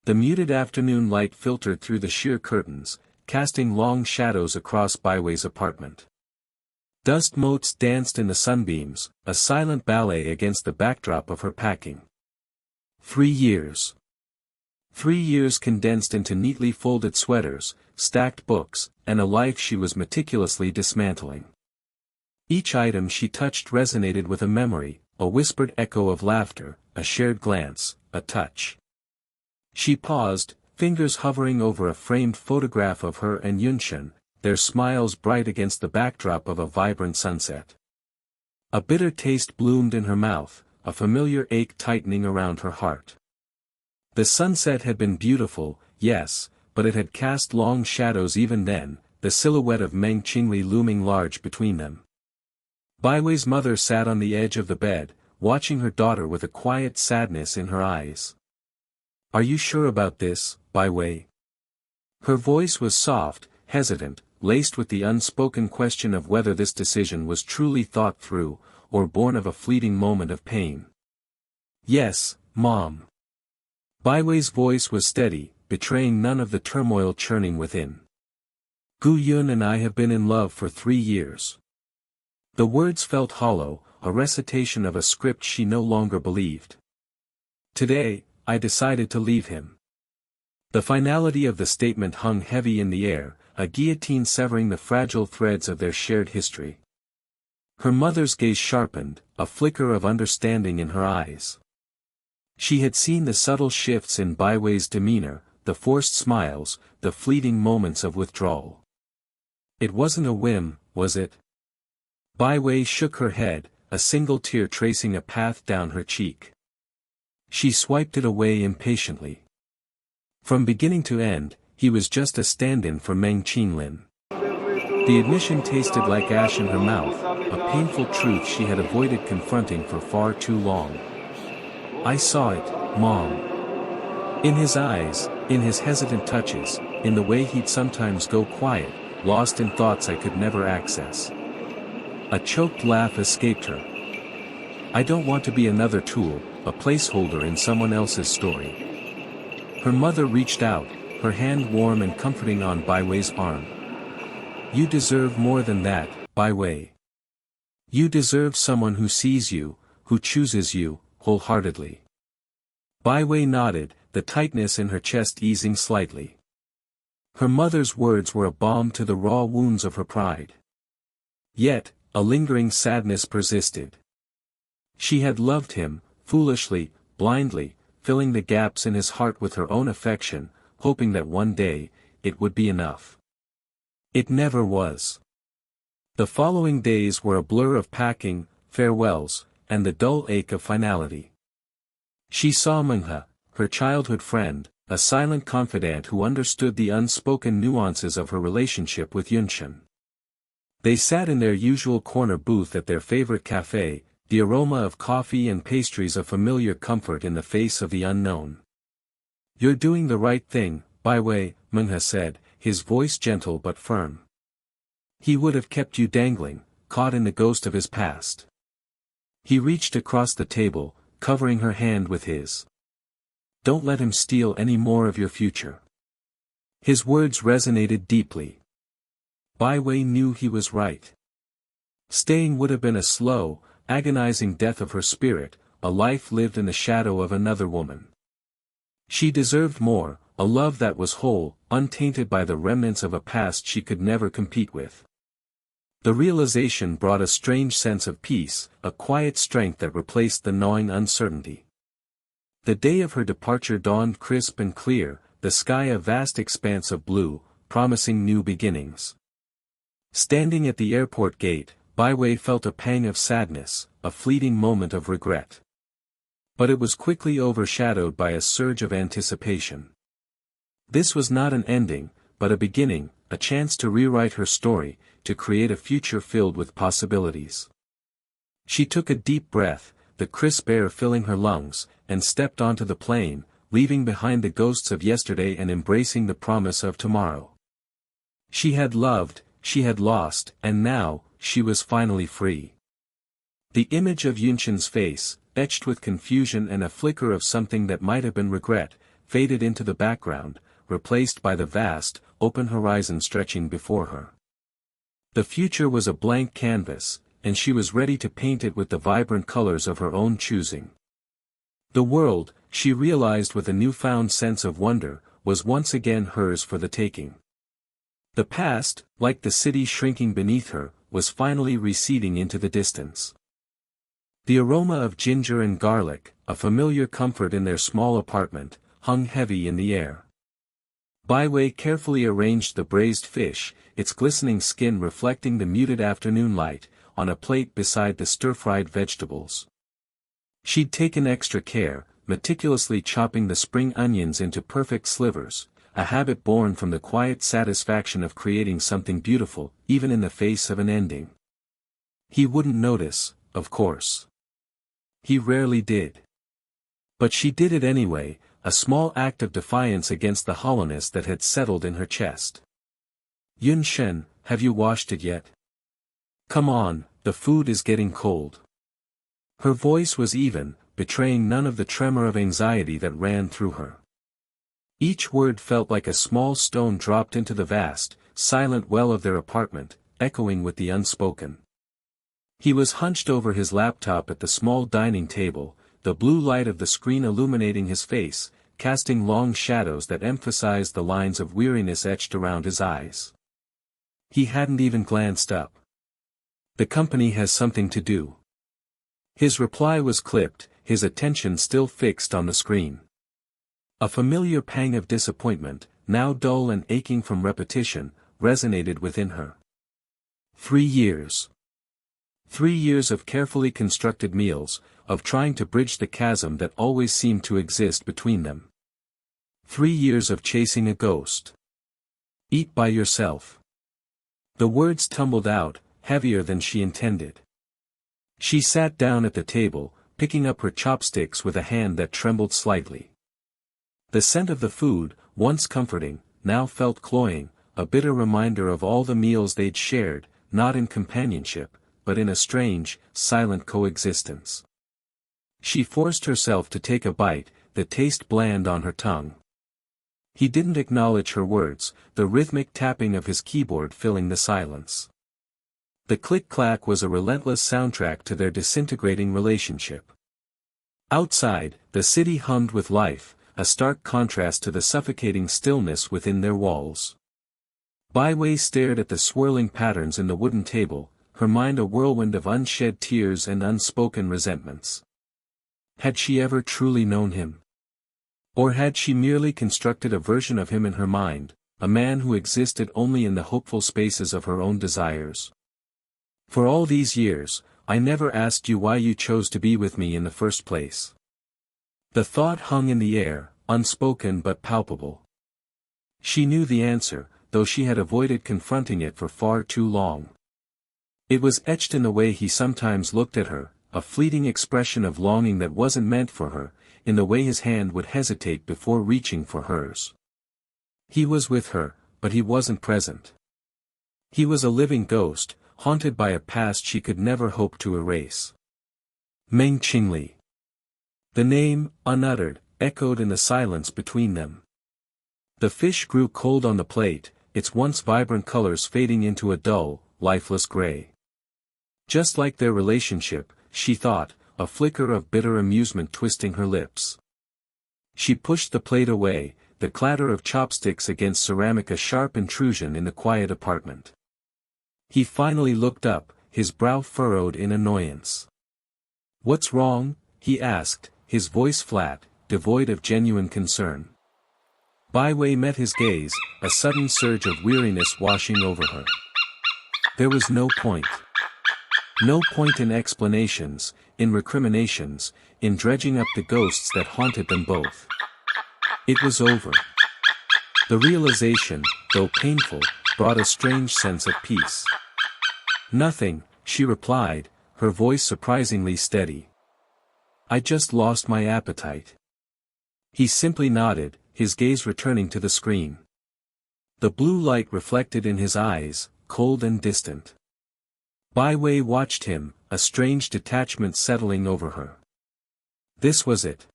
The muted afternoon light filtered through the sheer curtains, casting long shadows across Baiwei's apartment. Dust motes danced in the sunbeams, a silent ballet against the backdrop of her packing. 3 years. 3 years condensed into neatly folded sweaters, stacked books, and a life she was meticulously dismantling. Each item she touched resonated with a memory, a whispered echo of laughter, a shared glance, a touch. She paused, fingers hovering over a framed photograph of her and Yunshin, their smiles bright against the backdrop of a vibrant sunset. A bitter taste bloomed in her mouth, a familiar ache tightening around her heart. The sunset had been beautiful, yes, but it had cast long shadows even then, the silhouette of Meng Qingli looming large between them. Baiwei's mother sat on the edge of the bed, watching her daughter with a quiet sadness in her eyes. "Are you sure about this, Baiwei?" Her voice was soft, hesitant, laced with the unspoken question of whether this decision was truly thought through, or born of a fleeting moment of pain. "Yes, Mom." Baiwei's voice was steady, betraying none of the turmoil churning within. "Gu Yun and I have been in love for 3 years." The words felt hollow, a recitation of a script she no longer believed. "Today, I decided to leave him." The finality of the statement hung heavy in the air, a guillotine severing the fragile threads of their shared history. Her mother's gaze sharpened, a flicker of understanding in her eyes. She had seen the subtle shifts in Baiwei's demeanor, the forced smiles, the fleeting moments of withdrawal. "It wasn't a whim, was it?" Baiwei shook her head, a single tear tracing a path down her cheek. She swiped it away impatiently. From beginning to end, he was just a stand-in for Meng Qinlin. The admission tasted like ash in her mouth, a painful truth she had avoided confronting for far too long. "I saw it, Mom." In his eyes, in his hesitant touches, in the way he'd sometimes go quiet, lost in thoughts I could never access. A choked laugh escaped her. "I don't want to be another tool, a placeholder in someone else's story." Her mother reached out, her hand warm and comforting on Baiwei's arm. "You deserve more than that, Baiwei. You deserve someone who sees you, who chooses you, wholeheartedly." Baiwei nodded, the tightness in her chest easing slightly. Her mother's words were a balm to the raw wounds of her pride. Yet, a lingering sadness persisted. She had loved him, foolishly, blindly, filling the gaps in his heart with her own affection, hoping that one day, it would be enough. It never was. The following days were a blur of packing, farewells, and the dull ache of finality. She saw Menghe, her childhood friend, a silent confidant who understood the unspoken nuances of her relationship with Yunshin. They sat in their usual corner booth at their favorite cafe, the aroma of coffee and pastries a familiar comfort in the face of the unknown. "You're doing the right thing, Baiwei," Menghe said, his voice gentle but firm. "He would have kept you dangling, caught in the ghost of his past." He reached across the table, covering her hand with his. "Don't let him steal any more of your future." His words resonated deeply. Baiwei knew he was right. Staying would have been a slow, agonizing death of her spirit, a life lived in the shadow of another woman. She deserved more, a love that was whole, untainted by the remnants of a past she could never compete with. The realization brought a strange sense of peace, a quiet strength that replaced the gnawing uncertainty. The day of her departure dawned crisp and clear, the sky a vast expanse of blue, promising new beginnings. Standing at the airport gate, Baiwei felt a pang of sadness, a fleeting moment of regret. But it was quickly overshadowed by a surge of anticipation. This was not an ending, but a beginning, a chance to rewrite her story, to create a future filled with possibilities. She took a deep breath, the crisp air filling her lungs, and stepped onto the plane, leaving behind the ghosts of yesterday and embracing the promise of tomorrow. She had loved, she had lost, and now, she was finally free. The image of Yunshin's face, etched with confusion and a flicker of something that might have been regret, faded into the background, replaced by the vast, open horizon stretching before her. The future was a blank canvas, and she was ready to paint it with the vibrant colors of her own choosing. The world, she realized with a newfound sense of wonder, was once again hers for the taking. The past, like the city shrinking beneath her, was finally receding into the distance. The aroma of ginger and garlic, a familiar comfort in their small apartment, hung heavy in the air. Baiwei carefully arranged the braised fish, its glistening skin reflecting the muted afternoon light, on a plate beside the stir-fried vegetables. She'd taken extra care, meticulously chopping the spring onions into perfect slivers, a habit born from the quiet satisfaction of creating something beautiful, even in the face of an ending. He wouldn't notice, of course. He rarely did. But she did it anyway, a small act of defiance against the hollowness that had settled in her chest. "Yun Shen, have you washed it yet? Come on, the food is getting cold." Her voice was even, betraying none of the tremor of anxiety that ran through her. Each word felt like a small stone dropped into the vast, silent well of their apartment, echoing with the unspoken. He was hunched over his laptop at the small dining table, the blue light of the screen illuminating his face, casting long shadows that emphasized the lines of weariness etched around his eyes. He hadn't even glanced up. "The company has something to do." His reply was clipped, his attention still fixed on the screen. A familiar pang of disappointment, now dull and aching from repetition, resonated within her. 3 years. 3 years of carefully constructed meals, of trying to bridge the chasm that always seemed to exist between them. 3 years of chasing a ghost. "Eat by yourself." The words tumbled out, heavier than she intended. She sat down at the table, picking up her chopsticks with a hand that trembled slightly. The scent of the food, once comforting, now felt cloying, a bitter reminder of all the meals they'd shared, not in companionship, but in a strange, silent coexistence. She forced herself to take a bite, the taste bland on her tongue. He didn't acknowledge her words, the rhythmic tapping of his keyboard filling the silence. The click-clack was a relentless soundtrack to their disintegrating relationship. Outside, the city hummed with life, a stark contrast to the suffocating stillness within their walls. Baiwei stared at the swirling patterns in the wooden table, her mind a whirlwind of unshed tears and unspoken resentments. Had she ever truly known him? Or had she merely constructed a version of him in her mind, a man who existed only in the hopeful spaces of her own desires? "For all these years, I never asked you why you chose to be with me in the first place." The thought hung in the air, unspoken but palpable. She knew the answer, though she had avoided confronting it for far too long. It was etched in the way he sometimes looked at her, a fleeting expression of longing that wasn't meant for her, in the way his hand would hesitate before reaching for hers. He was with her, but he wasn't present. He was a living ghost, haunted by a past she could never hope to erase. Meng Qingli. The name, unuttered, echoed in the silence between them. The fish grew cold on the plate, its once vibrant colors fading into a dull, lifeless gray. Just like their relationship, she thought, a flicker of bitter amusement twisting her lips. She pushed the plate away, the clatter of chopsticks against ceramic a sharp intrusion in the quiet apartment. He finally looked up, his brow furrowed in annoyance. "What's wrong?" he asked, his voice flat, devoid of genuine concern. Baiwei met his gaze, a sudden surge of weariness washing over her. There was no point. No point in explanations, in recriminations, in dredging up the ghosts that haunted them both. It was over. The realization, though painful, brought a strange sense of peace. "Nothing," she replied, her voice surprisingly steady. "I just lost my appetite." He simply nodded, his gaze returning to the screen. The blue light reflected in his eyes, cold and distant. Baiwei watched him, a strange detachment settling over her. This was it.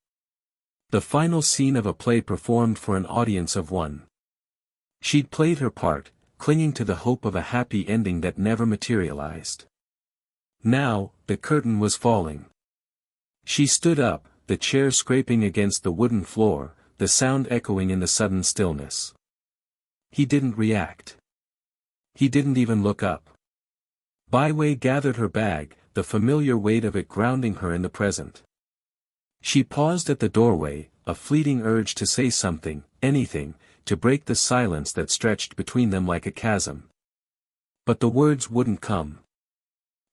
The final scene of a play performed for an audience of one. She'd played her part, clinging to the hope of a happy ending that never materialized. Now, the curtain was falling. She stood up, the chair scraping against the wooden floor, the sound echoing in the sudden stillness. He didn't react. He didn't even look up. Bai Wei gathered her bag, the familiar weight of it grounding her in the present. She paused at the doorway, a fleeting urge to say something, anything, to break the silence that stretched between them like a chasm. But the words wouldn't come.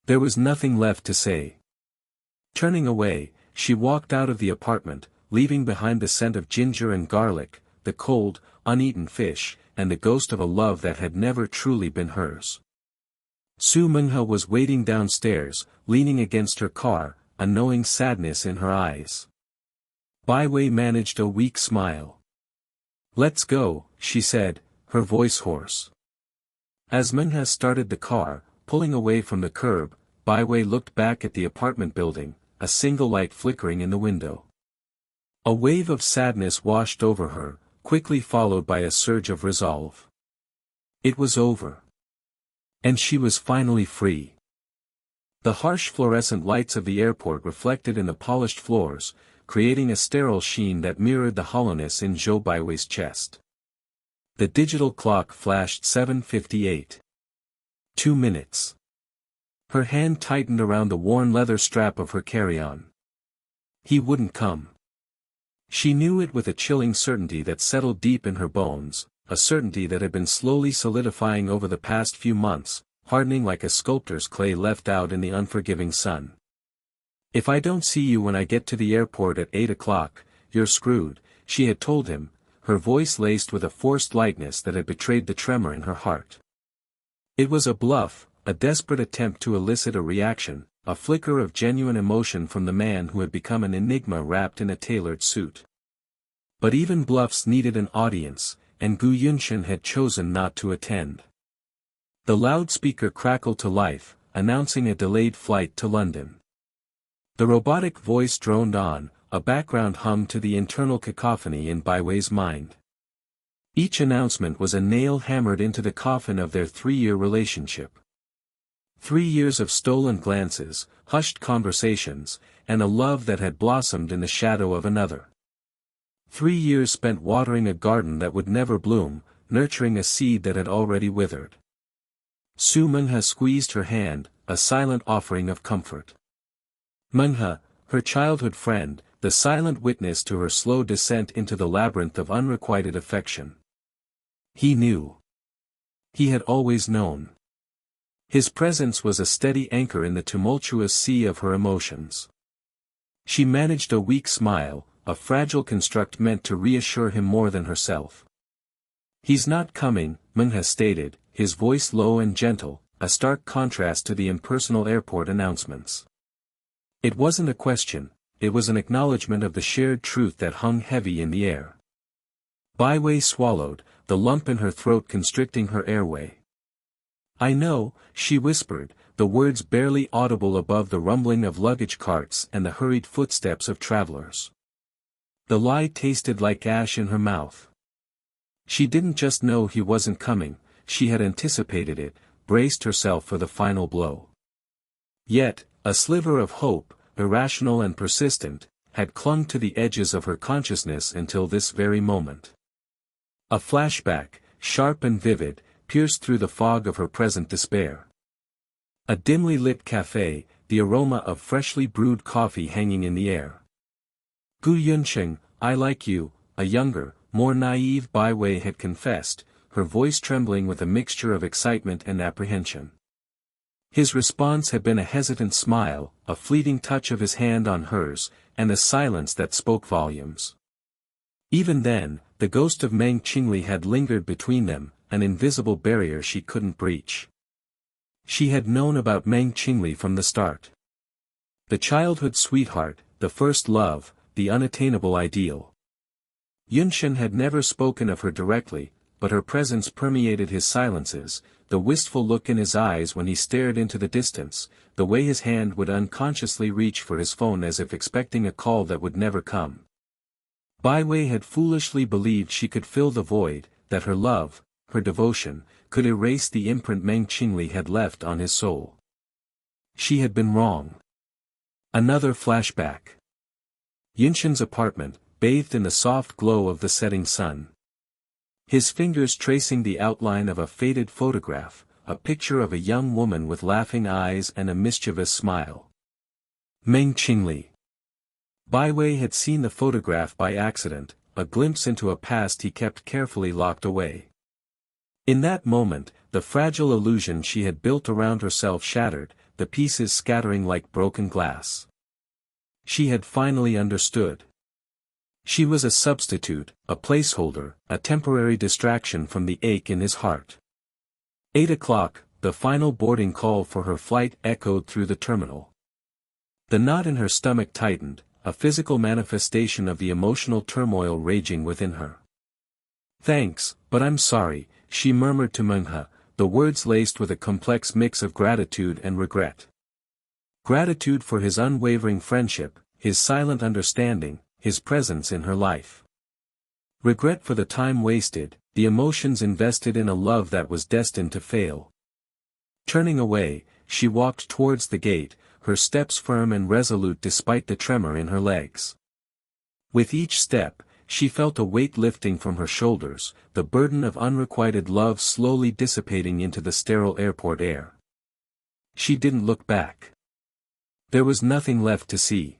There was nothing left to say. Turning away, she walked out of the apartment, leaving behind the scent of ginger and garlic, the cold, uneaten fish, and the ghost of a love that had never truly been hers. Su Menghe was waiting downstairs, leaning against her car, a knowing sadness in her eyes. Bai Wei managed a weak smile. "Let's go," she said, her voice hoarse. As Menghe started the car, pulling away from the curb, Bai Wei looked back at the apartment building, a single light flickering in the window. A wave of sadness washed over her, quickly followed by a surge of resolve. It was over. And she was finally free. The harsh fluorescent lights of the airport reflected in the polished floors, creating a sterile sheen that mirrored the hollowness in Zhou Baiwei's chest. The digital clock flashed 7:58. 2 minutes. Her hand tightened around the worn leather strap of her carry-on. He wouldn't come. She knew it with a chilling certainty that settled deep in her bones, a certainty that had been slowly solidifying over the past few months, hardening like a sculptor's clay left out in the unforgiving sun. "If I don't see you when I get to the airport at 8 o'clock, you're screwed," she had told him, her voice laced with a forced lightness that had betrayed the tremor in her heart. It was a bluff, a desperate attempt to elicit a reaction, a flicker of genuine emotion from the man who had become an enigma wrapped in a tailored suit. But even bluffs needed an audience, and Gu Yunshan had chosen not to attend. The loudspeaker crackled to life, announcing a delayed flight to London. The robotic voice droned on, a background hum to the internal cacophony in Bai Wei's mind. Each announcement was a nail hammered into the coffin of their 3-year relationship. 3 years of stolen glances, hushed conversations, and a love that had blossomed in the shadow of another. 3 years spent watering a garden that would never bloom, nurturing a seed that had already withered. Su Menghe squeezed her hand, a silent offering of comfort. Menghe, her childhood friend, the silent witness to her slow descent into the labyrinth of unrequited affection. He knew. He had always known. His presence was a steady anchor in the tumultuous sea of her emotions. She managed a weak smile, a fragile construct meant to reassure him more than herself. "He's not coming," Menghe stated, his voice low and gentle, a stark contrast to the impersonal airport announcements. It wasn't a question, it was an acknowledgement of the shared truth that hung heavy in the air. Bai Wei swallowed, the lump in her throat constricting her airway. "I know," she whispered, the words barely audible above the rumbling of luggage carts and the hurried footsteps of travelers. The lie tasted like ash in her mouth. She didn't just know he wasn't coming, she had anticipated it, braced herself for the final blow. Yet, a sliver of hope, irrational and persistent, had clung to the edges of her consciousness until this very moment. A flashback, sharp and vivid, pierced through the fog of her present despair. A dimly lit café, the aroma of freshly brewed coffee hanging in the air. "Gu Yunsheng, I like you," a younger, more naive Bai Wei had confessed, her voice trembling with a mixture of excitement and apprehension. His response had been a hesitant smile, a fleeting touch of his hand on hers, and a silence that spoke volumes. Even then, the ghost of Meng Qingli had lingered between them, an invisible barrier she couldn't breach. She had known about Meng Qingli from the start. The childhood sweetheart, the first love, the unattainable ideal. Yunshan had never spoken of her directly, but her presence permeated his silences, the wistful look in his eyes when he stared into the distance, the way his hand would unconsciously reach for his phone as if expecting a call that would never come. Bai Wei had foolishly believed she could fill the void, that her love, her devotion, could erase the imprint Meng Qingli had left on his soul. She had been wrong. Another flashback. Yunshan's apartment, bathed in the soft glow of the setting sun. His fingers tracing the outline of a faded photograph, a picture of a young woman with laughing eyes and a mischievous smile. Meng Qingli. Bai Wei had seen the photograph by accident, a glimpse into a past he kept carefully locked away. In that moment, the fragile illusion she had built around herself shattered, the pieces scattering like broken glass. She had finally understood. She was a substitute, a placeholder, a temporary distraction from the ache in his heart. 8 o'clock, the final boarding call for her flight echoed through the terminal. The knot in her stomach tightened, a physical manifestation of the emotional turmoil raging within her. "Thanks, but I'm sorry," she murmured to Meng He, the words laced with a complex mix of gratitude and regret. Gratitude for his unwavering friendship, his silent understanding, his presence in her life. Regret for the time wasted, the emotions invested in a love that was destined to fail. Turning away, she walked towards the gate, her steps firm and resolute despite the tremor in her legs. With each step, she felt a weight lifting from her shoulders, the burden of unrequited love slowly dissipating into the sterile airport air. She didn't look back. There was nothing left to see.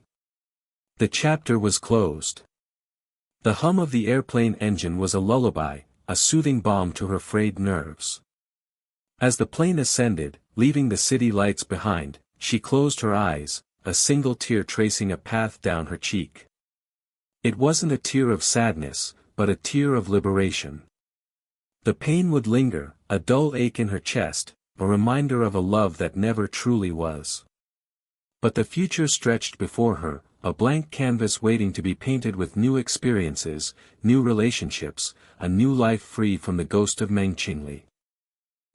The chapter was closed. The hum of the airplane engine was a lullaby, a soothing balm to her frayed nerves. As the plane ascended, leaving the city lights behind, she closed her eyes, a single tear tracing a path down her cheek. It wasn't a tear of sadness, but a tear of liberation. The pain would linger, a dull ache in her chest, a reminder of a love that never truly was. But the future stretched before her, a blank canvas waiting to be painted with new experiences, new relationships, a new life free from the ghost of Meng Qingli.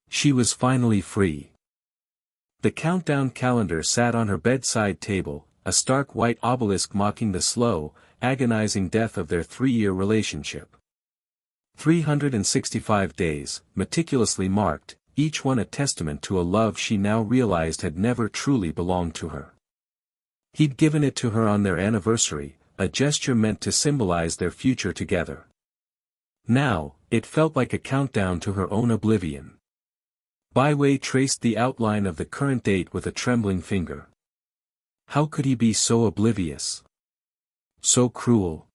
She was finally free. The countdown calendar sat on her bedside table, a stark white obelisk mocking the slow, agonizing death of their 3-year relationship. 365 days, meticulously marked, each one a testament to a love she now realized had never truly belonged to her. He'd given it to her on their anniversary, a gesture meant to symbolize their future together. Now, it felt like a countdown to her own oblivion. Bai Wei traced the outline of the current date with a trembling finger. How could he be so oblivious? So cruel?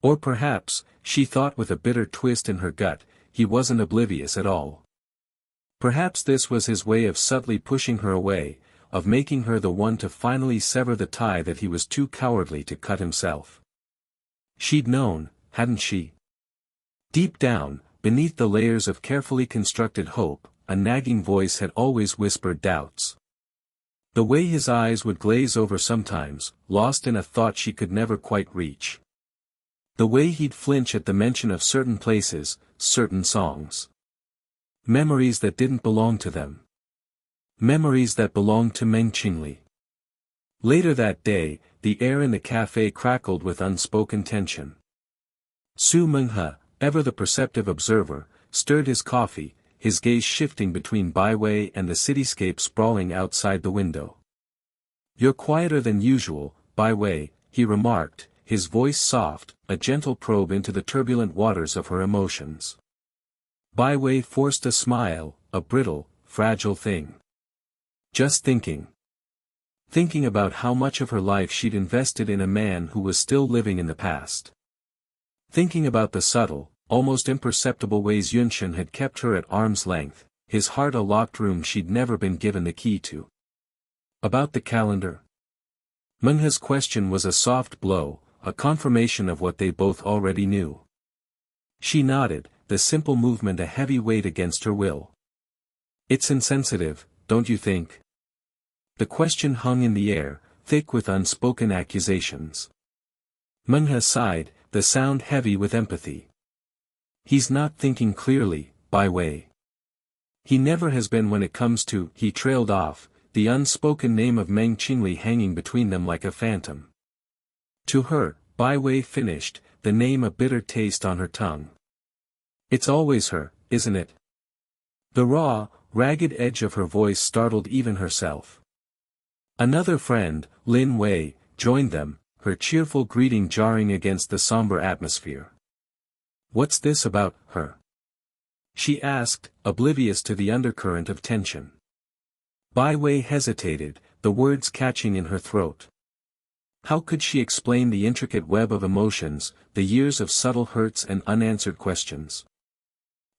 Or perhaps, she thought with a bitter twist in her gut, he wasn't oblivious at all. Perhaps this was his way of subtly pushing her away, of making her the one to finally sever the tie that he was too cowardly to cut himself. She'd known, hadn't she? Deep down, beneath the layers of carefully constructed hope, a nagging voice had always whispered doubts. The way his eyes would glaze over sometimes, lost in a thought she could never quite reach. The way he'd flinch at the mention of certain places, certain songs. Memories that didn't belong to them. Memories that belonged to Meng Qingli. Later that day, the air in the cafe crackled with unspoken tension. Su Menghe, ever the perceptive observer, stirred his coffee, his gaze shifting between Bai Wei and the cityscape sprawling outside the window. "You're quieter than usual, Bai Wei," he remarked, his voice soft, a gentle probe into the turbulent waters of her emotions. Bai Wei forced a smile, a brittle, fragile thing. Just thinking. Thinking about how much of her life she'd invested in a man who was still living in the past. Thinking about the subtle, almost imperceptible ways Yunshan had kept her at arm's length, his heart a locked room she'd never been given the key to. About the calendar? Menghe's question was a soft blow, a confirmation of what they both already knew. She nodded, the simple movement a heavy weight against her will. "It's insensitive, don't you think?" The question hung in the air, thick with unspoken accusations. Menghe sighed, the sound heavy with empathy. "He's not thinking clearly, Bai Wei. He never has been when it comes to," he trailed off, the unspoken name of Meng Qingli hanging between them like a phantom. To her, Bai Wei finished, the name a bitter taste on her tongue. It's always her, isn't it? The raw, ragged edge of her voice startled even herself. Another friend, Lin Wei, joined them, her cheerful greeting jarring against the somber atmosphere. "What's this about her?" she asked, oblivious to the undercurrent of tension. Bai Wei hesitated, the words catching in her throat. How could she explain the intricate web of emotions, the years of subtle hurts and unanswered questions?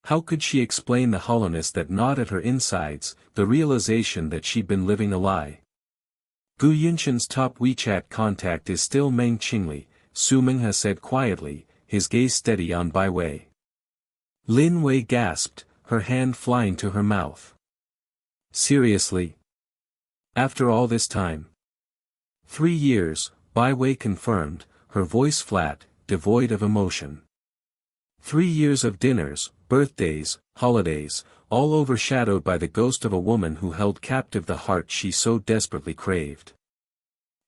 How could she explain the hollowness that gnawed at her insides, the realization that she'd been living a lie? Gu Yunshan's top WeChat contact is still Meng Qingli, Su Minghe said quietly, his gaze steady on Bai Wei. Lin Wei gasped, her hand flying to her mouth. Seriously? After all this time? 3 years, Bai Wei confirmed, her voice flat, devoid of emotion. 3 years of dinners, birthdays, holidays, all overshadowed by the ghost of a woman who held captive the heart she so desperately craved.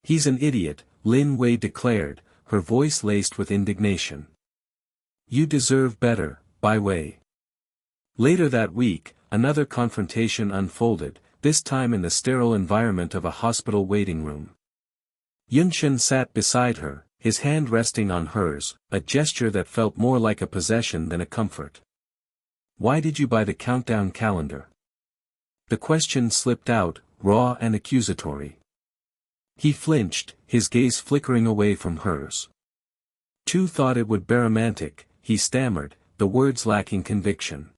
"He's an idiot," Lin Wei declared, her voice laced with indignation. "You deserve better, Bai Wei." Later that week, another confrontation unfolded, this time in the sterile environment of a hospital waiting room. Yunshan sat beside her, his hand resting on hers, a gesture that felt more like a possession than a comfort. "Why did you buy the countdown calendar?" The question slipped out, raw and accusatory. He flinched, his gaze flickering away from hers. "Chu thought it would be romantic," he stammered, the words lacking conviction.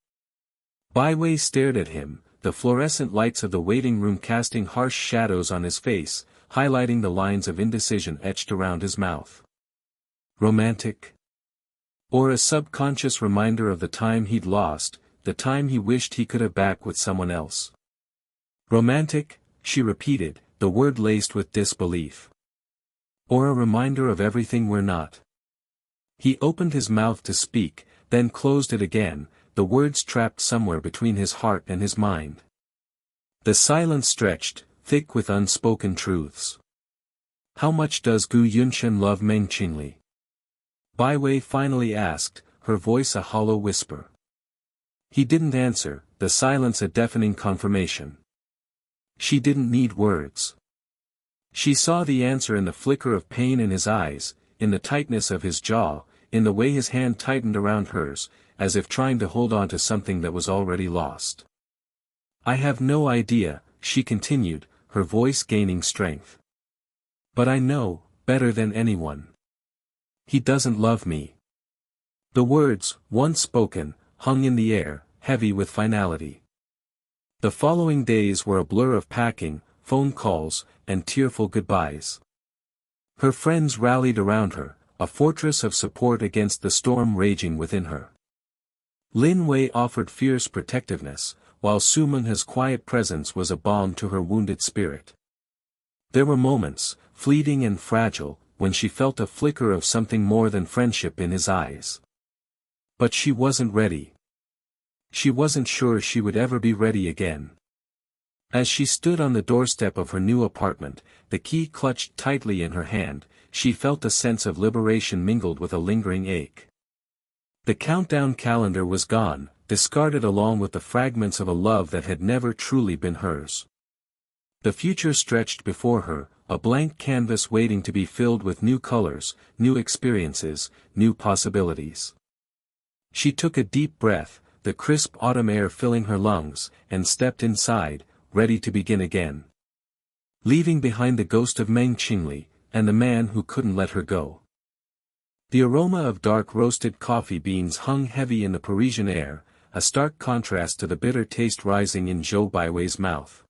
Bai Wei stared at him, the fluorescent lights of the waiting room casting harsh shadows on his face, highlighting the lines of indecision etched around his mouth. Romantic? Or a subconscious reminder of the time he'd lost, the time he wished he could have back with someone else? Romantic, she repeated, the word laced with disbelief. Or a reminder of everything we're not? He opened his mouth to speak, then closed it again, the words trapped somewhere between his heart and his mind. The silence stretched, thick with unspoken truths. "How much does Gu Yunshan love Meng Qingli?" Bai Wei finally asked, her voice a hollow whisper. He didn't answer, the silence a deafening confirmation. She didn't need words. She saw the answer in the flicker of pain in his eyes, in the tightness of his jaw, in the way his hand tightened around hers, as if trying to hold on to something that was already lost. "I have no idea," she continued, her voice gaining strength. "But I know, better than anyone. He doesn't love me." The words, once spoken, hung in the air, heavy with finality. The following days were a blur of packing, phone calls, and tearful goodbyes. Her friends rallied around her, a fortress of support against the storm raging within her. Lin Wei offered fierce protectiveness, while Su Minghe's quiet presence was a balm to her wounded spirit. There were moments, fleeting and fragile, when she felt a flicker of something more than friendship in his eyes. But she wasn't ready. She wasn't sure she would ever be ready again. As she stood on the doorstep of her new apartment, the key clutched tightly in her hand, she felt a sense of liberation mingled with a lingering ache. The countdown calendar was gone, discarded along with the fragments of a love that had never truly been hers. The future stretched before her, a blank canvas waiting to be filled with new colors, new experiences, new possibilities. She took a deep breath, the crisp autumn air filling her lungs, and stepped inside, ready to begin again. Leaving behind the ghost of Meng Qingli, and the man who couldn't let her go. The aroma of dark roasted coffee beans hung heavy in the Parisian air, a stark contrast to the bitter taste rising in Zhou Baiwei's mouth.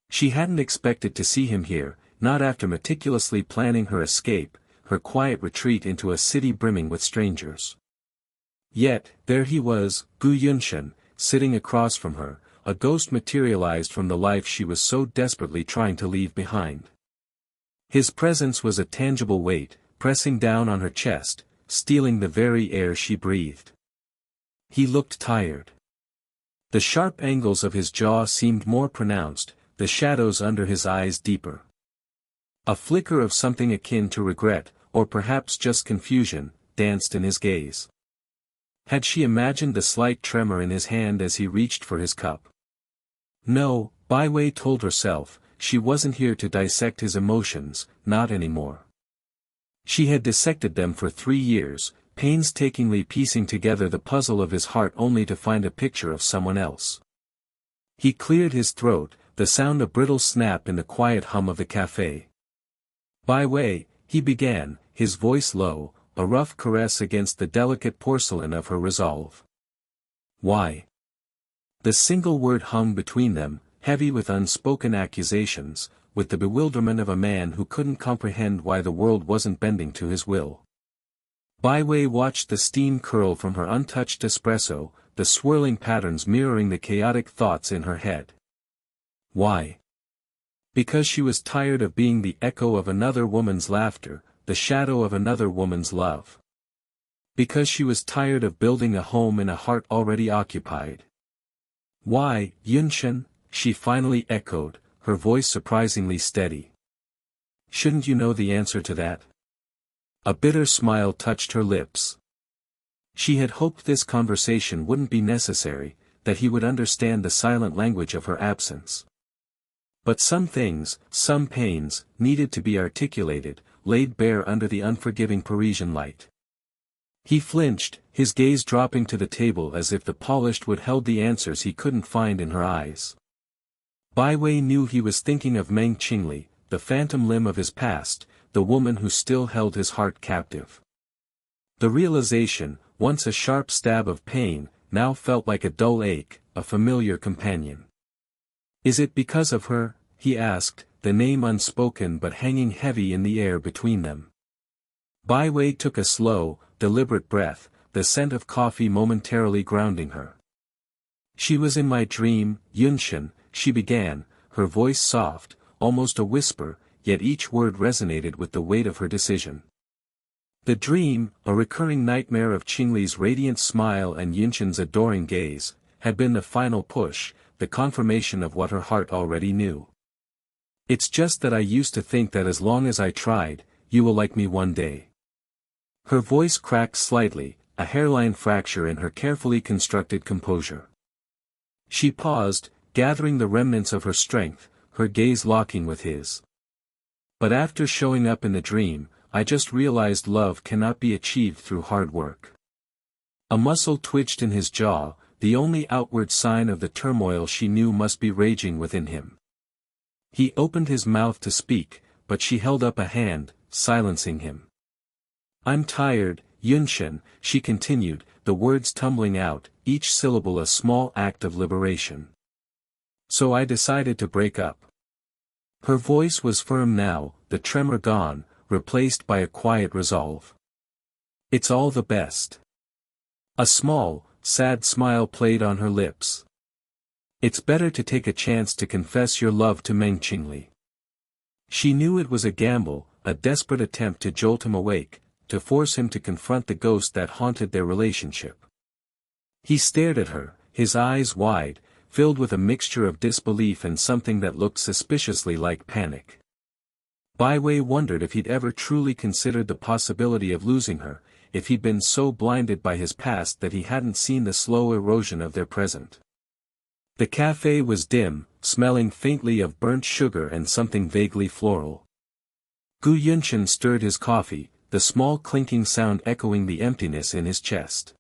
She hadn't expected to see him here, not after meticulously planning her escape, her quiet retreat into a city brimming with strangers. Yet, there he was, Gu Yunshan, sitting across from her, a ghost materialized from the life she was so desperately trying to leave behind. His presence was a tangible weight, pressing down on her chest, stealing the very air she breathed. He looked tired. The sharp angles of his jaw seemed more pronounced, the shadows under his eyes deeper. A flicker of something akin to regret, or perhaps just confusion, danced in his gaze. Had she imagined the slight tremor in his hand as he reached for his cup? No, Bai Wei told herself, she wasn't here to dissect his emotions, not anymore. She had dissected them for 3 years, painstakingly piecing together the puzzle of his heart only to find a picture of someone else. He cleared his throat, the sound a brittle snap in the quiet hum of the cafe. Bai Wei, he began, his voice low, a rough caress against the delicate porcelain of her resolve. Why? The single word hung between them, heavy with unspoken accusations, with the bewilderment of a man who couldn't comprehend why the world wasn't bending to his will. Bai Wei watched the steam curl from her untouched espresso, the swirling patterns mirroring the chaotic thoughts in her head. Why? Because she was tired of being the echo of another woman's laughter, the shadow of another woman's love. Because she was tired of building a home in a heart already occupied. Why, Yunshen? She finally echoed, her voice surprisingly steady. Shouldn't you know the answer to that? A bitter smile touched her lips. She had hoped this conversation wouldn't be necessary, that he would understand the silent language of her absence. But some things, some pains, needed to be articulated, laid bare under the unforgiving Parisian light. He flinched, his gaze dropping to the table as if the polished wood held the answers he couldn't find in her eyes. Bai Wei knew he was thinking of Meng Qingli, the phantom limb of his past, the woman who still held his heart captive. The realization, once a sharp stab of pain, now felt like a dull ache, a familiar companion. Is it because of her? He asked, the name unspoken but hanging heavy in the air between them. Bai Wei took a slow, deliberate breath, the scent of coffee momentarily grounding her. She was in my dream, Yunshen, she began, her voice soft, almost a whisper, yet each word resonated with the weight of her decision. The dream, a recurring nightmare of Qingli's radiant smile and Yunshen's adoring gaze, had been the final push, the confirmation of what her heart already knew. It's just that I used to think that as long as I tried, you will like me one day. Her voice cracked slightly, a hairline fracture in her carefully constructed composure. She paused, gathering the remnants of her strength, her gaze locking with his. But after showing up in the dream, I just realized love cannot be achieved through hard work. A muscle twitched in his jaw, the only outward sign of the turmoil she knew must be raging within him. He opened his mouth to speak, but she held up a hand, silencing him. I'm tired, Yunshen, she continued, the words tumbling out, each syllable a small act of liberation. So I decided to break up. Her voice was firm now, the tremor gone, replaced by a quiet resolve. It's all the best. A small, sad smile played on her lips. It's better to take a chance to confess your love to Meng Qingli. She knew it was a gamble, a desperate attempt to jolt him awake, to force him to confront the ghost that haunted their relationship. He stared at her, his eyes wide, filled with a mixture of disbelief and something that looked suspiciously like panic. Bai Wei wondered if he'd ever truly considered the possibility of losing her, if he'd been so blinded by his past that he hadn't seen the slow erosion of their present. The cafe was dim, smelling faintly of burnt sugar and something vaguely floral. Gu Yunshen stirred his coffee, the small clinking sound echoing the emptiness in his chest.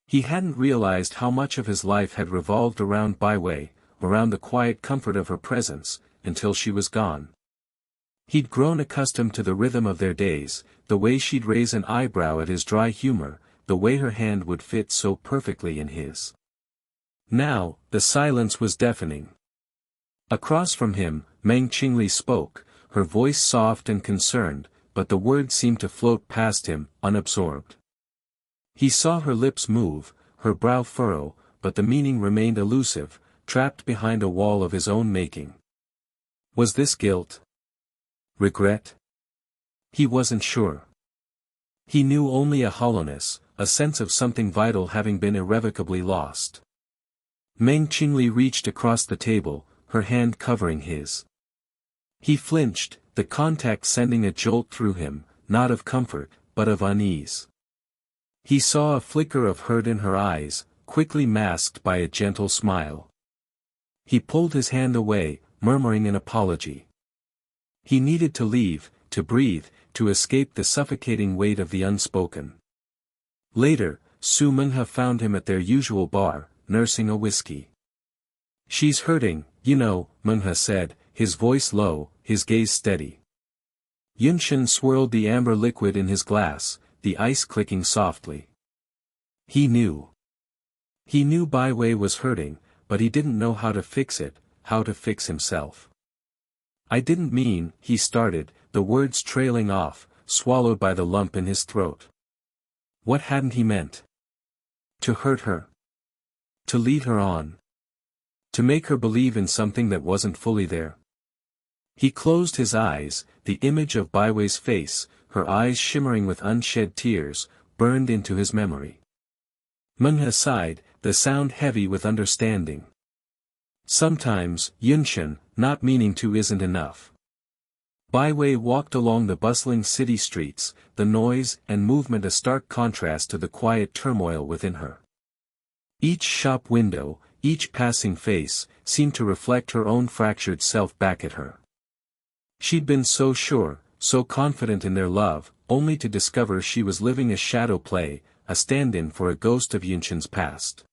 He hadn't realized how much of his life had revolved around Bai Wei, around the quiet comfort of her presence, until she was gone. He'd grown accustomed to the rhythm of their days, the way she'd raise an eyebrow at his dry humor, the way her hand would fit so perfectly in his. Now, the silence was deafening. Across from him, Meng Qingli spoke, her voice soft and concerned, but the words seemed to float past him, unabsorbed. He saw her lips move, her brow furrow, but the meaning remained elusive, trapped behind a wall of his own making. Was this guilt? Regret? He wasn't sure. He knew only a hollowness, a sense of something vital having been irrevocably lost. Meng Qingli reached across the table, her hand covering his. He flinched, the contact sending a jolt through him, not of comfort, but of unease. He saw a flicker of hurt in her eyes, quickly masked by a gentle smile. He pulled his hand away, murmuring an apology. He needed to leave, to breathe, to escape the suffocating weight of the unspoken. Later, Su Menghe found him at their usual bar, nursing a whiskey. "She's hurting, you know," Menghe said, his voice low, his gaze steady. Yunshin swirled the amber liquid in his glass, the ice clicking softly. He knew. He knew Bai Wei was hurting, but he didn't know how to fix it, how to fix himself. "I didn't mean," he started, the words trailing off, swallowed by the lump in his throat. What hadn't he meant? To hurt her. To lead her on. To make her believe in something that wasn't fully there. He closed his eyes, the image of Bai Wei's face, her eyes shimmering with unshed tears, burned into his memory. Menghe sighed, the sound heavy with understanding. Sometimes, Yunshin, not meaning to isn't enough. Bai Wei walked along the bustling city streets, the noise and movement a stark contrast to the quiet turmoil within her. Each shop window, each passing face, seemed to reflect her own fractured self back at her. She'd been so sure, so confident in their love, only to discover she was living a shadow play, a stand-in for a ghost of Yunshin's past.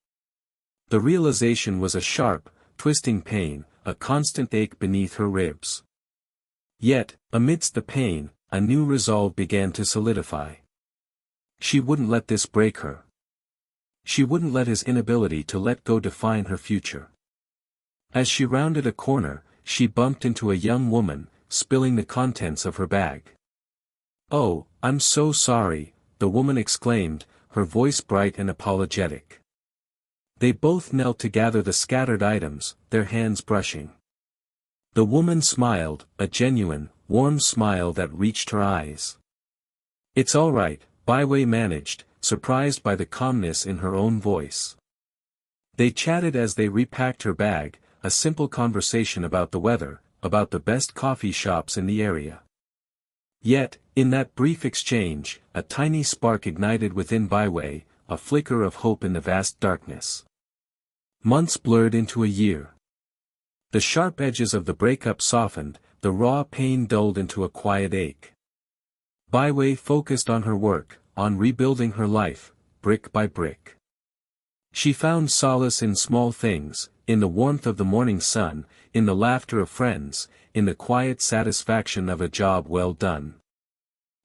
The realization was a sharp, twisting pain, a constant ache beneath her ribs. Yet, amidst the pain, a new resolve began to solidify. She wouldn't let this break her. She wouldn't let his inability to let go define her future. As she rounded a corner, she bumped into a young woman, spilling the contents of her bag. "Oh, I'm so sorry," the woman exclaimed, her voice bright and apologetic. They both knelt to gather the scattered items, their hands brushing. The woman smiled, a genuine, warm smile that reached her eyes. "It's all right," Bai Wei managed, surprised by the calmness in her own voice. They chatted as they repacked her bag, a simple conversation about the weather, about the best coffee shops in the area. Yet, in that brief exchange, a tiny spark ignited within Bai Wei, a flicker of hope in the vast darkness. Months blurred into a year. The sharp edges of the breakup softened, the raw pain dulled into a quiet ache. Bai Wei focused on her work, on rebuilding her life, brick by brick. She found solace in small things, in the warmth of the morning sun, in the laughter of friends, in the quiet satisfaction of a job well done.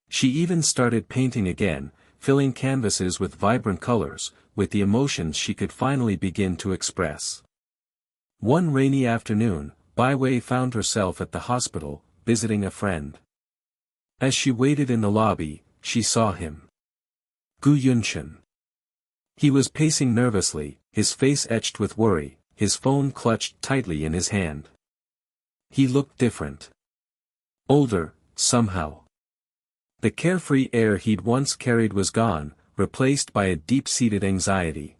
She even started painting again, filling canvases with vibrant colors, with the emotions she could finally begin to express. One rainy afternoon, Bai Wei found herself at the hospital, visiting a friend. As she waited in the lobby, she saw him. Gu Yunshin. He was pacing nervously, his face etched with worry, his phone clutched tightly in his hand. He looked different. Older, somehow. The carefree air he'd once carried was gone, replaced by a deep-seated anxiety.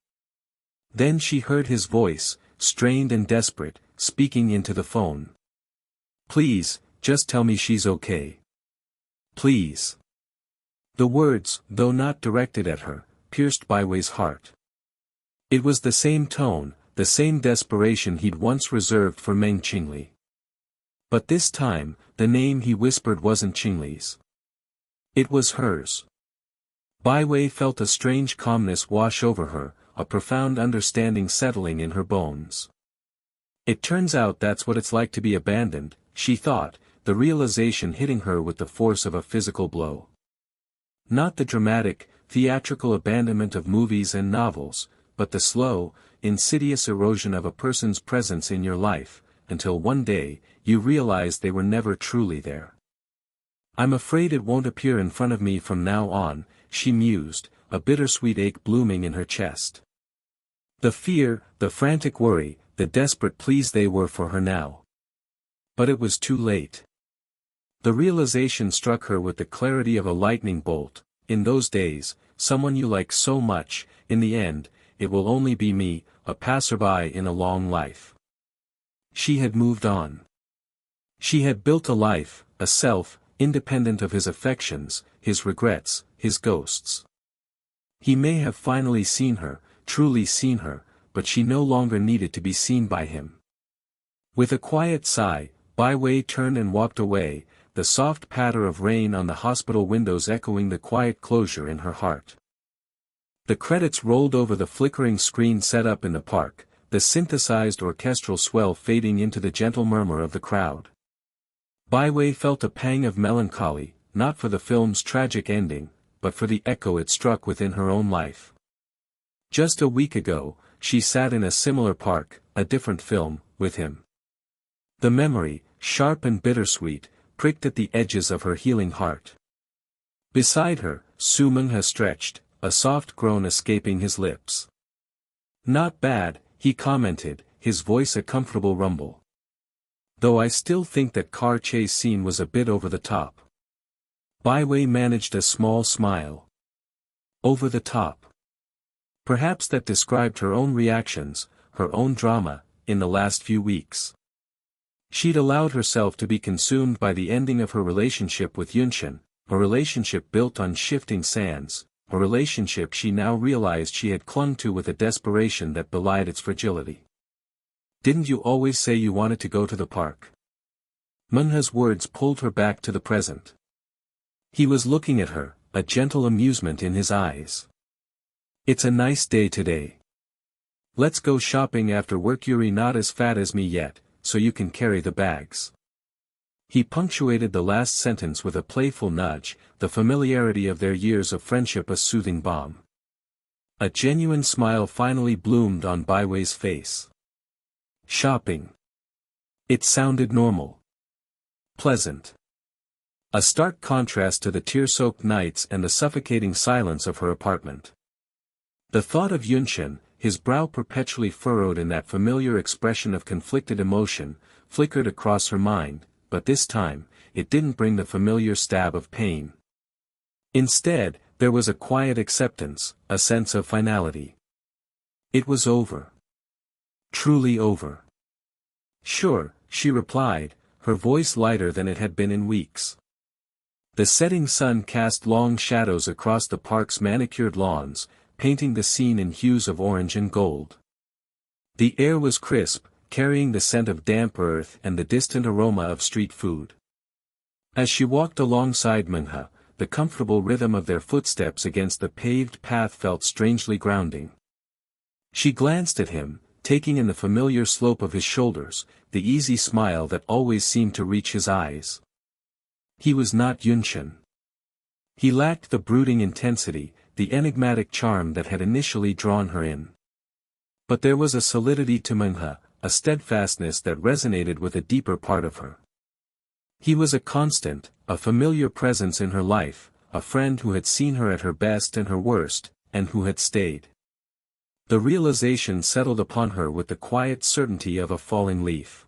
Then she heard his voice, strained and desperate, speaking into the phone. "Please, just tell me she's okay. Please." The words, though not directed at her, pierced Bai Wei's heart. It was the same tone, the same desperation he'd once reserved for Meng Qingli. But this time, the name he whispered wasn't Qingli's. It was hers. Bai Wei felt a strange calmness wash over her, a profound understanding settling in her bones. It turns out that's what it's like to be abandoned, she thought, the realization hitting her with the force of a physical blow. Not the dramatic, theatrical abandonment of movies and novels, but the slow, insidious erosion of a person's presence in your life, until one day, you realize they were never truly there. "I'm afraid it won't appear in front of me from now on," she mused, a bittersweet ache blooming in her chest. The fear, the frantic worry, the desperate pleas, they were for her now. But it was too late. The realization struck her with the clarity of a lightning bolt. In those days, someone you like so much, in the end, it will only be me, a passerby in a long life. She had moved on. She had built a life, a self, independent of his affections, his regrets, his ghosts. He may have finally seen her, truly seen her, but she no longer needed to be seen by him. With a quiet sigh, Bai Wei turned and walked away, the soft patter of rain on the hospital windows echoing the quiet closure in her heart. The credits rolled over the flickering screen set up in the park, the synthesized orchestral swell fading into the gentle murmur of the crowd. Bai Wei felt a pang of melancholy, not for the film's tragic ending, but for the echo it struck within her own life. Just a week ago, she sat in a similar park, a different film, with him. The memory, sharp and bittersweet, pricked at the edges of her healing heart. Beside her, Su Menghe stretched, a soft groan escaping his lips. "Not bad," he commented, his voice a comfortable rumble. "Though I still think that car chase scene was a bit over the top." Bai Wei managed a small smile. Over the top. Perhaps that described her own reactions, her own drama, in the last few weeks. She'd allowed herself to be consumed by the ending of her relationship with Yunshen, a relationship built on shifting sands, a relationship she now realized she had clung to with a desperation that belied its fragility. "Didn't you always say you wanted to go to the park?" Menghe's words pulled her back to the present. He was looking at her, a gentle amusement in his eyes. "It's a nice day today. Let's go shopping after work. You're not as fat as me yet, so you can carry the bags." He punctuated the last sentence with a playful nudge, the familiarity of their years of friendship a soothing balm. A genuine smile finally bloomed on Bai Wei's face. Shopping. It sounded normal. Pleasant. A stark contrast to the tear-soaked nights and the suffocating silence of her apartment. The thought of Yunshen, his brow perpetually furrowed in that familiar expression of conflicted emotion, flickered across her mind, but this time, it didn't bring the familiar stab of pain. Instead, there was a quiet acceptance, a sense of finality. It was over. Truly over. "Sure," she replied, her voice lighter than it had been in weeks. The setting sun cast long shadows across the park's manicured lawns, painting the scene in hues of orange and gold. The air was crisp, carrying the scent of damp earth and the distant aroma of street food. As she walked alongside Menghe, the comfortable rhythm of their footsteps against the paved path felt strangely grounding. She glanced at him, taking in the familiar slope of his shoulders, the easy smile that always seemed to reach his eyes. He was not Yunshen. He lacked the brooding intensity, the enigmatic charm that had initially drawn her in. But there was a solidity to Menghe, a steadfastness that resonated with a deeper part of her. He was a constant, a familiar presence in her life, a friend who had seen her at her best and her worst, and who had stayed. The realization settled upon her with the quiet certainty of a falling leaf.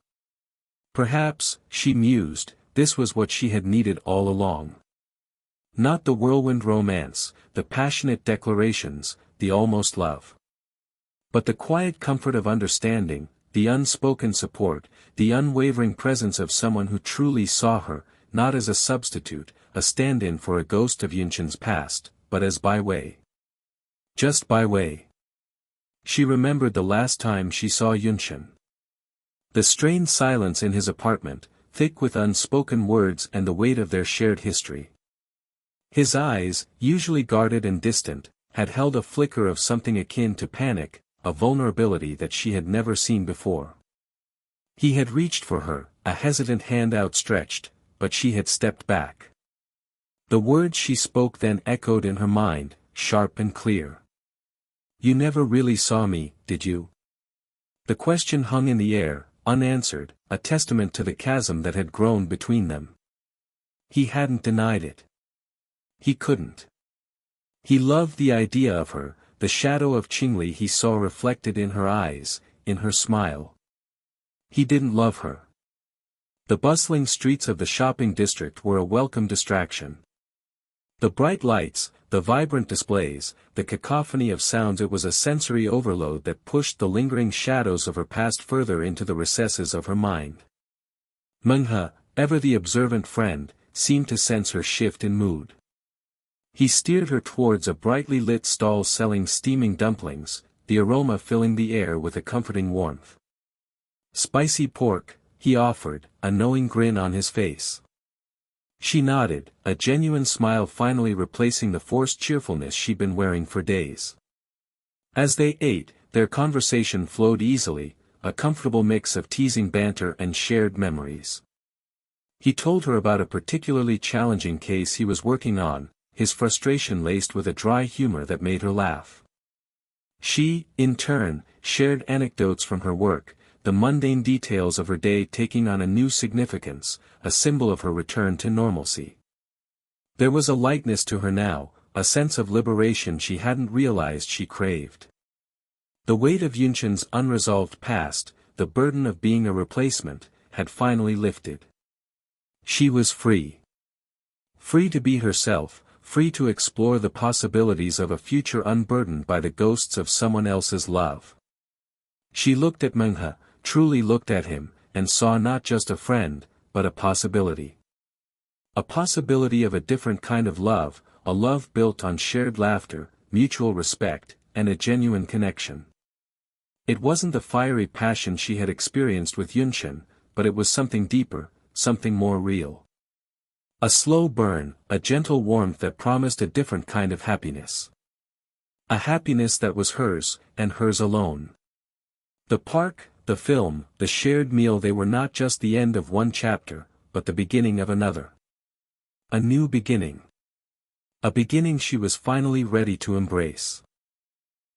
Perhaps, she mused, this was what she had needed all along. Not the whirlwind romance, the passionate declarations, the almost love. But the quiet comfort of understanding, the unspoken support, the unwavering presence of someone who truly saw her, not as a substitute, a stand-in for a ghost of Yunshen's past, but as Bai Wei. Just Bai Wei. She remembered the last time she saw Yunshen. The strained silence in his apartment, thick with unspoken words and the weight of their shared history. His eyes, usually guarded and distant, had held a flicker of something akin to panic, a vulnerability that she had never seen before. He had reached for her, a hesitant hand outstretched, but she had stepped back. The words she spoke then echoed in her mind, sharp and clear. "You never really saw me, did you?" The question hung in the air, unanswered, a testament to the chasm that had grown between them. He hadn't denied it. He couldn't. He loved the idea of her, the shadow of Qingli he saw reflected in her eyes, in her smile. He didn't love her. The bustling streets of the shopping district were a welcome distraction. The bright lights, the vibrant displays, the cacophony of sounds, it was a sensory overload that pushed the lingering shadows of her past further into the recesses of her mind. Menghe, ever the observant friend, seemed to sense her shift in mood. He steered her towards a brightly lit stall selling steaming dumplings, the aroma filling the air with a comforting warmth. "Spicy pork," he offered, a knowing grin on his face. She nodded, a genuine smile finally replacing the forced cheerfulness she'd been wearing for days. As they ate, their conversation flowed easily, a comfortable mix of teasing banter and shared memories. He told her about a particularly challenging case he was working on, his frustration laced with a dry humor that made her laugh. She, in turn, shared anecdotes from her work, the mundane details of her day taking on a new significance, a symbol of her return to normalcy. There was a lightness to her now, a sense of liberation she hadn't realized she craved. The weight of Yunshin's unresolved past, the burden of being a replacement, had finally lifted. She was free. Free to be herself, free to explore the possibilities of a future unburdened by the ghosts of someone else's love. She looked at Menghe, truly looked at him, and saw not just a friend, but a possibility. A possibility of a different kind of love, a love built on shared laughter, mutual respect, and a genuine connection. It wasn't the fiery passion she had experienced with Yunshin, but it was something deeper, something more real. A slow burn, a gentle warmth that promised a different kind of happiness. A happiness that was hers, and hers alone. The park, the film, the shared meal, they were not just the end of one chapter, but the beginning of another. A new beginning. A beginning she was finally ready to embrace.